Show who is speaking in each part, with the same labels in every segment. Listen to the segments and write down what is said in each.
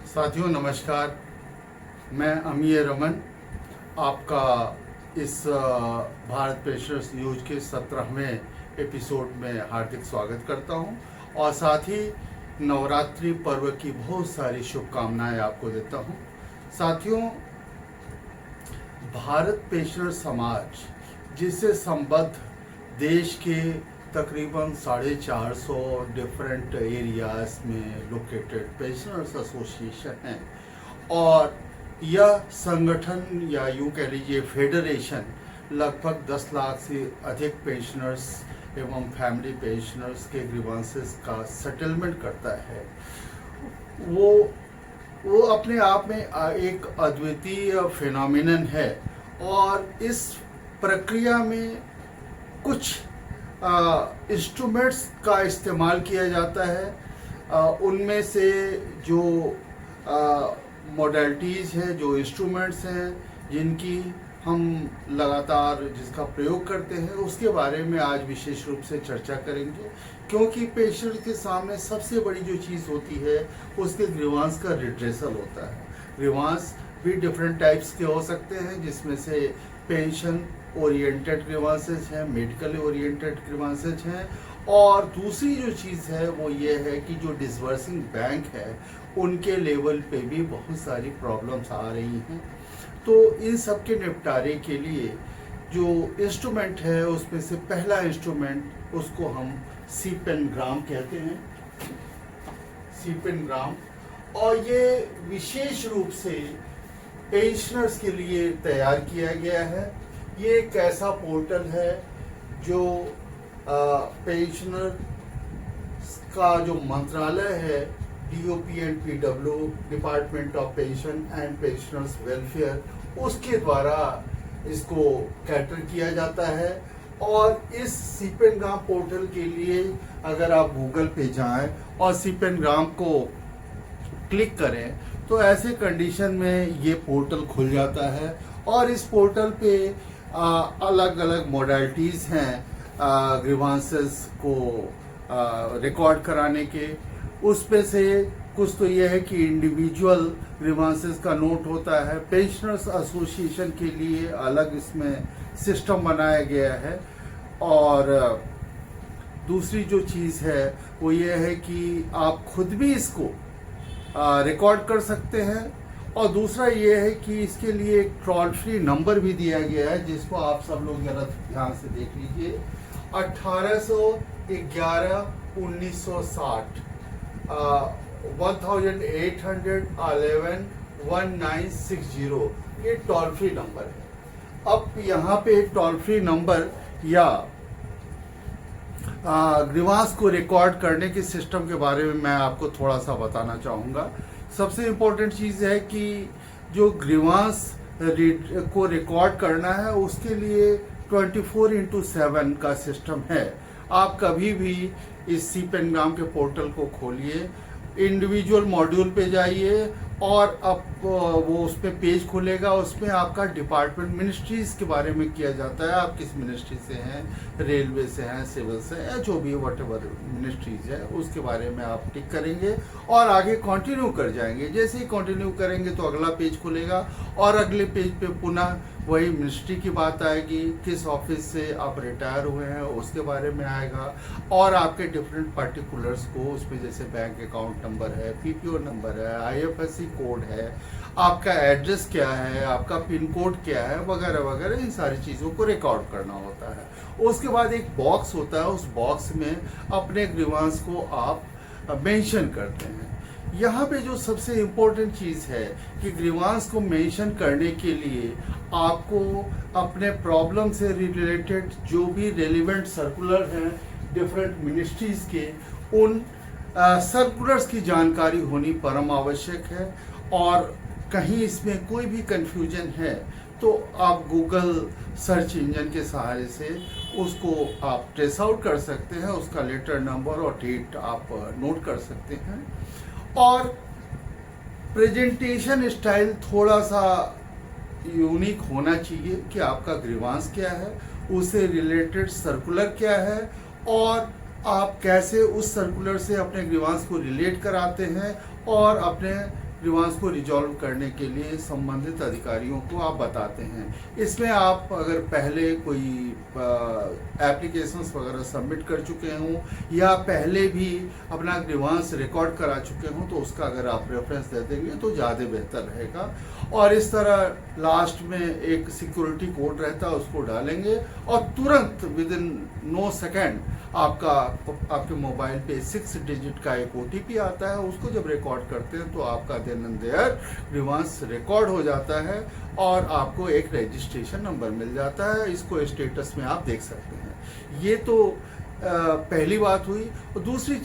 Speaker 1: साथियों नमस्कार। मैं अमीय रमन आपका इस भारत पेशर्स न्यूज के 17वें एपिसोड में हार्दिक स्वागत करता हूं और साथ ही नवरात्रि पर्व की बहुत सारी शुभकामनाएं आपको देता हूं। साथियों, भारत पेशर समाज जिससे संबद्ध देश के तकरीबन 450 डिफरेंट एरियाज में लोकेटेड पेंशनर्स एसोसिएशन हैं और यह संगठन या यूँ कह लीजिए फेडरेशन लगभग 10 लाख से अधिक पेंशनर्स एवं फैमिली पेंशनर्स के ग्रीवांसेस का सेटलमेंट करता है। वो अपने आप में एक अद्वितीय फिनोमिनन है और इस प्रक्रिया में कुछ इंस्ट्रूमेंट्स का इस्तेमाल किया जाता है। उनमें से जो मॉडलिटीज़ हैं, जो इंस्ट्रूमेंट्स हैं जिनकी हम लगातार जिसका प्रयोग करते हैं, उसके बारे में आज विशेष रूप से चर्चा करेंगे, क्योंकि पेशेंट के सामने सबसे बड़ी जो चीज़ होती है उसके ग्रीवांस का रिड्रेसल होता है। ग्रीवांस भी डिफरेंट टाइप्स के हो सकते हैं, जिसमें से पेंशन ओरिएंटेड ग्रीवांसेस हैं, मेडिकल ओरिएंटेड ग्रीवांसेस हैं, और दूसरी जो चीज़ है वो ये है कि जो डिसबर्सिंग बैंक है उनके लेवल पे भी बहुत सारी प्रॉब्लम्स आ रही हैं। तो इन सब के निपटारे के लिए जो इंस्ट्रूमेंट है उसमें से पहला इंस्ट्रूमेंट उसको हम सीपेनग्राम कहते हैं, सीपेनग्राम, और ये विशेष रूप से पेंशनर्स के लिए तैयार किया गया है। ये एक ऐसा पोर्टल है जो पेंशनर का जो मंत्रालय है, DOP and PW, department of pension and pensioners welfare, उसके द्वारा इसको कैटर किया जाता है। और इस सीपेनग्राम पोर्टल के लिए अगर आप गूगल पे जाएं और सीपेनग्राम को क्लिक करें तो ऐसे कंडीशन में ये पोर्टल खुल जाता है और इस पोर्टल पे अलग अलग मॉडलिटीज़ हैं ग्रीवांसेस को रिकॉर्ड कराने के। उसमें से कुछ तो ये है कि इंडिविजुअल ग्रीवांसेस का नोट होता है, पेंशनर्स एसोसिएशन के लिए अलग इसमें सिस्टम बनाया गया है, और दूसरी जो चीज़ है वो ये है कि आप खुद भी इसको रिकॉर्ड कर सकते हैं, और दूसरा ये है कि इसके लिए एक टोल फ्री नंबर भी दिया गया है जिसको आप सब लोग जरा ध्यान से देख लीजिए, 1811-1960 1811-1960 ये टोल फ्री नंबर है। अब यहाँ पे टोल फ्री नंबर या ग्रीवांस को रिकॉर्ड करने के सिस्टम के बारे में मैं आपको थोड़ा सा बताना चाहूँगा। सबसे इम्पोर्टेंट चीज़ है कि जो ग्रीवांस को रिकॉर्ड करना है उसके लिए 24/7 का सिस्टम है। आप कभी भी इस सीपेनग्राम के पोर्टल को खोलिए, इंडिविजुअल मॉड्यूल पे जाइए और अब वो उस पर पेज खुलेगा, उसमें आपका डिपार्टमेंट मिनिस्ट्रीज के बारे में किया जाता है, आप किस मिनिस्ट्री से हैं, रेलवे से हैं, सिविल से हैं, जो भी व्हाटएवर मिनिस्ट्रीज है उसके बारे में आप टिक करेंगे और आगे कंटिन्यू कर जाएंगे। जैसे ही कंटिन्यू करेंगे तो अगला पेज खुलेगा और अगले पेज पे पुनः वही मिनिस्ट्री की बात आएगी, किस ऑफिस से आप रिटायर हुए हैं उसके बारे में आएगा, और आपके डिफरेंट पर्टिकुलर्स को उसमें जैसे बैंक अकाउंट नंबर है, PPO नंबर है, IFSC कोड है, आपका एड्रेस क्या है, आपका पिन कोड क्या है, वगैरह वगैरह, इन सारी चीज़ों को रिकॉर्ड करना होता है। उसके बाद एक बॉक्स होता है, उस बॉक्स में अपने ग्रीवांस को आप मेंशन करते हैं। यहाँ पे जो सबसे इम्पोर्टेंट चीज़ है कि ग्रीवांस को मेंशन करने के लिए आपको अपने प्रॉब्लम से रिलेटेड जो भी रेलिवेंट सर्कुलर हैं डिफरेंट मिनिस्ट्रीज के, उन सर्कुलर्स की जानकारी होनी परम आवश्यक है। और कहीं इसमें कोई भी कंफ्यूजन है तो आप गूगल सर्च इंजन के सहारे से उसको आप ट्रेस आउट कर सकते हैं, उसका लेटर नंबर और डेट आप नोट कर सकते हैं। और प्रेजेंटेशन स्टाइल थोड़ा सा यूनिक होना चाहिए कि आपका ग्रीवांस क्या है, उससे रिलेटेड सर्कुलर क्या है, और आप कैसे उस सर्कुलर से अपने ग्रीवांस को रिलेट कराते हैं और अपने ग्रीवांस को रिजॉल्व करने के लिए संबंधित अधिकारियों को आप बताते हैं। इसमें आप अगर पहले कोई एप्लीकेशंस वगैरह सबमिट कर चुके हों या पहले भी अपना ग्रीवांस रिकॉर्ड करा चुके हों तो उसका अगर आप रेफरेंस दे देंगे तो ज़्यादा बेहतर रहेगा। और इस तरह लास्ट में एक सिक्योरिटी कोड रहता है, उसको डालेंगे और तुरंत विद इन 9 सेकेंड आपके मोबाइल पे 6 डिजिट का एक OTP आता है। उसको जब रिकॉर्ड करते हैं तो आपका then and there grievance record हो जाता है और आपको एक रजिस्ट्रेशन नंबर मिल जाता है। इसको स्टेटस में आप देख सकते हैं। ये तो पहली बात हुई। और दूसरी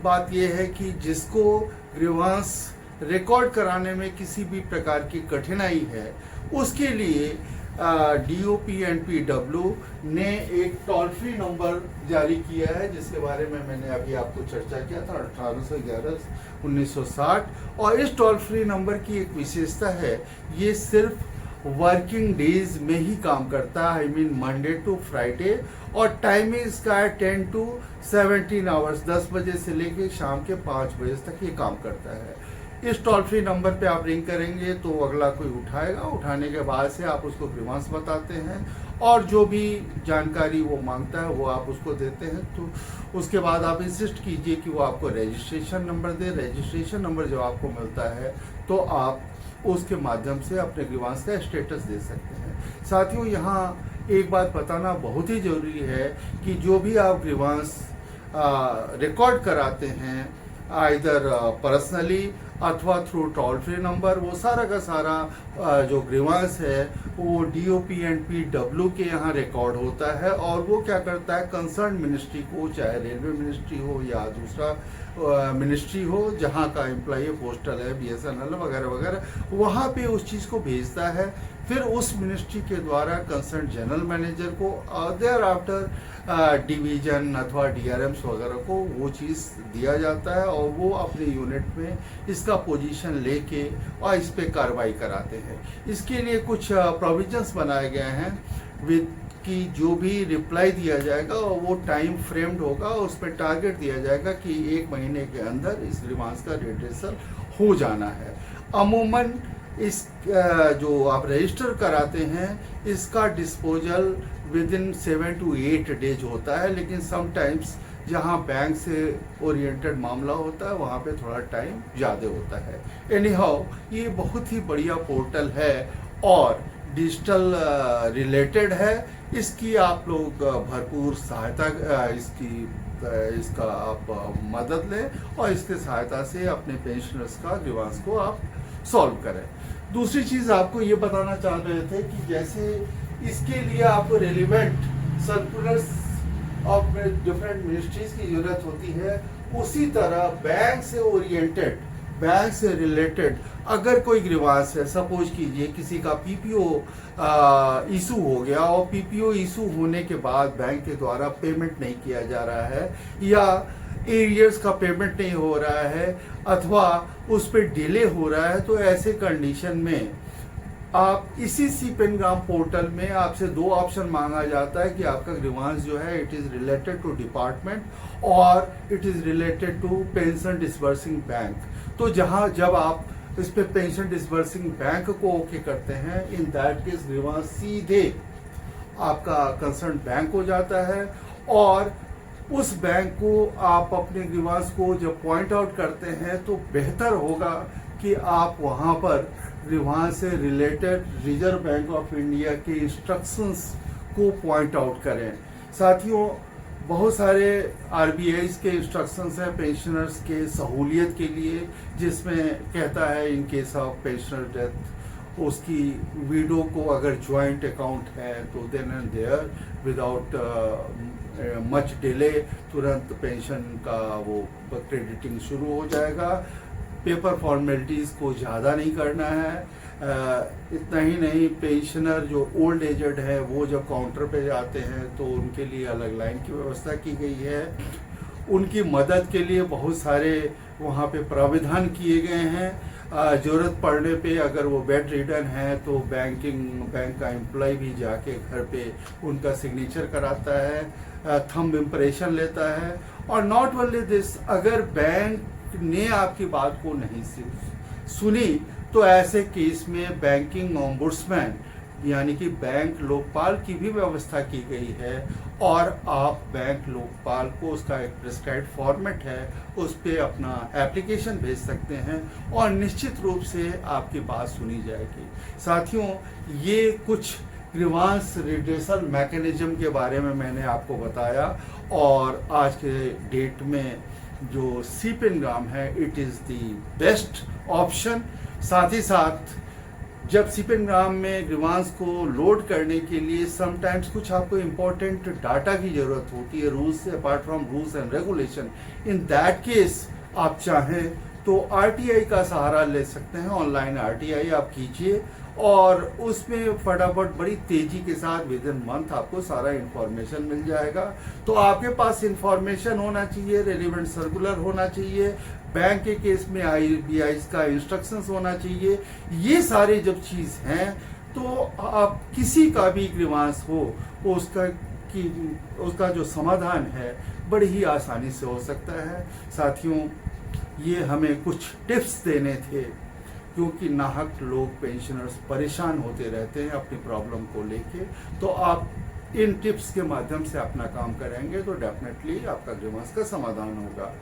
Speaker 1: बात यह है कि जिसको ग्रीवांस रिकॉर्ड कराने में किसी भी प्रकार की कठिनाई है उसके लिए DOP&PW ने एक टोल फ्री नंबर जारी किया है, जिसके बारे में मैंने अभी आपको चर्चा किया था, 1811-1960। और इस टोल फ्री नंबर की एक विशेषता है, ये सिर्फ वर्किंग डेज में ही काम करता है, I mean Monday to Friday. और टाइमिंग इसका है 10 to 17 आवर्स, 10 बजे से लेके शाम के 5 बजे तक ये काम करता है। इस टोल फ्री नंबर पे आप रिंग करेंगे तो अगला कोई उठाएगा। उठाने के बाद से आप उसको ग्रीवांस बताते हैं और जो भी जानकारी वो मांगता है वो आप उसको देते हैं। तो उसके बाद आप इंसिस्ट कीजिए कि वो आपको रजिस्ट्रेशन नंबर दे। रजिस्ट्रेशन नंबर जब आपको मिलता है तो आप उसके माध्यम से अपने ग्रीवांस का स्टेटस दे सकते हैं। साथियों, यहाँ एक बात बताना बहुत ही ज़रूरी है कि जो भी आप ग्रीवांस रिकॉर्ड कराते हैं आइदर पर्सनली अथवा थ्रू टोल फ्री नंबर, वो सारा का सारा जो ग्रीवांस है वो DOP&PW के यहाँ रिकॉर्ड होता है। और वो क्या करता है, कंसर्न मिनिस्ट्री को, चाहे रेलवे मिनिस्ट्री हो या दूसरा मिनिस्ट्री हो जहाँ का एम्प्लॉई है, पोस्टल है, BSNL वगैरह वगैरह, वहाँ पे उस चीज़ को भेजता है। फिर उस मिनिस्ट्री के द्वारा कंसर्न जनरल मैनेजर को देयर आफ्टर डिवीजन अथवा DRMs वगैरह को वो चीज़ दिया जाता है और वो अपने यूनिट में इसका पोजीशन लेके और इस पे कार्रवाई कराते हैं। इसके लिए कुछ प्रोविजंस बनाए गए हैं विद कि जो भी रिप्लाई दिया जाएगा वो टाइम फ्रेम्ड होगा, उस पर टारगेट दिया जाएगा कि 1 महीने के अंदर इस ग्रीवांस का रिड्रेसल हो जाना है। अमूमन इस जो आप रजिस्टर कराते हैं इसका disposal with in 7 to 8 days होता है, लेकिन समटाइम्स जहाँ बैंक से ओरिएंटेड मामला होता है वहाँ पे थोड़ा टाइम ज़्यादा होता है। एनी हाउ, ये बहुत ही बढ़िया पोर्टल है और डिजिटल रिलेटेड है। इसकी आप लोग भरपूर सहायता इसका आप मदद लें और इसके सहायता से अपने पेंशनर्स का ग्रीवांस को आप सॉल्व करें। दूसरी चीज़ आपको ये बताना चाह रहे थे कि जैसे इसके लिए आपको relevant circulars of different ministries की ज़रूरत होती है, उसी तरह बैंक से ओरिएंटेड, बैंक से रिलेटेड अगर कोई ग्रीवांस है, सपोज कीजिए किसी का PPO इशू हो गया और PPO इशू होने के बाद बैंक के द्वारा पेमेंट नहीं किया जा रहा है या एरियर्स का पेमेंट नहीं हो रहा है अथवा उस पर डिले हो रहा है, तो ऐसे कंडीशन में आप इसी CPENGAM पोर्टल में आपसे 2 ऑप्शन मांगा जाता है कि आपका ग्रीवांस जो है it is related to department और it is related to pension disbursing bank. तो जब आप इस पे पेंशन डिसबर्सिंग बैंक को ओके करते हैं, इन दैट केस ग्रीवांस सीधे आपका कंसर्न बैंक हो जाता है और उस बैंक को आप अपने ग्रीवांस को जब पॉइंट आउट करते हैं तो बेहतर होगा कि आप वहाँ पर ग्रीवांस से related reserve bank of India के इंस्ट्रक्शंस को पॉइंट आउट करें। साथियों, बहुत सारे RBI के इंस्ट्रक्शंस हैं पेंशनर्स के सहूलियत के लिए, जिसमें कहता है in case of pensioner death उसकी विडो को अगर ज्वाइंट अकाउंट है तो then and there without much delay तुरंत पेंशन का वो क्रेडिटिंग शुरू हो जाएगा। पेपर फॉर्मेलिटीज़ को ज़्यादा नहीं करना है। इतना ही नहीं, पेंशनर जो ओल्ड एजेड है वो जब काउंटर पे जाते हैं तो उनके लिए अलग लाइन की व्यवस्था की गई है। उनकी मदद के लिए बहुत सारे वहाँ पे प्राविधान किए गए हैं। ज़रूरत पड़ने पे अगर वो बेड रिडन है तो बैंक का एम्प्लॉय भी जाके घर पे उनका सिग्नेचर कराता है, थंब इम्प्रेशन लेता है। और नॉट ओनली दिस, अगर बैंक ने आपकी बात को नहीं सुनी तो ऐसे केस में बैंकिंग ओम्बुड्समैन यानी कि बैंक लोकपाल की भी व्यवस्था की गई है और आप बैंक लोकपाल को उसका एक प्रिस्क्राइब्ड फॉर्मेट है उस पर अपना एप्लीकेशन भेज सकते हैं और निश्चित रूप से आपकी बात सुनी जाएगी। साथियों, ये कुछ ग्रीवांस रिड्रेसल मैकेनिज्म के बारे में मैंने आपको बताया और आज के डेट में जो सीपेनग्राम है it is the best option. साथ ही साथ जब सीपेनग्राम में ग्रीवांस को लोड करने के लिए समटाइम्स कुछ आपको इम्पोर्टेंट डाटा की ज़रूरत होती है रूल्स से apart from rules and regulation. In that case आप चाहें तो आरटीआई का सहारा ले सकते हैं। ऑनलाइन आरटीआई आप कीजिए और उसमें फटाफट बड़ी तेजी के साथ विद इन मंथ आपको सारा इंफॉर्मेशन मिल जाएगा। तो आपके पास इंफॉर्मेशन होना चाहिए, रेलिवेंट सर्कुलर होना चाहिए, बैंक के केस में आरबीआई का इंस्ट्रक्शंस होना चाहिए। ये सारे जब चीज़ हैं तो आप किसी का भी ग्रीवांस हो उसका जो समाधान है बड़ी ही आसानी से हो सकता है। साथियों, ये हमें कुछ टिप्स देने थे क्योंकि नाहक लोग पेंशनर्स परेशान होते रहते हैं अपनी प्रॉब्लम को लेके। तो आप इन टिप्स के माध्यम से अपना काम करेंगे तो डेफिनेटली आपका ग्रीवांस का समाधान होगा।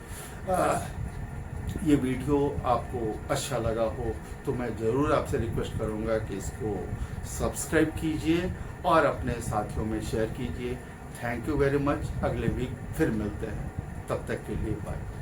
Speaker 1: ये वीडियो आपको अच्छा लगा हो तो मैं ज़रूर आपसे रिक्वेस्ट करूंगा कि इसको सब्सक्राइब कीजिए और अपने साथियों में शेयर कीजिए। Thank you very much. अगले वीक फिर मिलते हैं, तब तक के लिए बाय।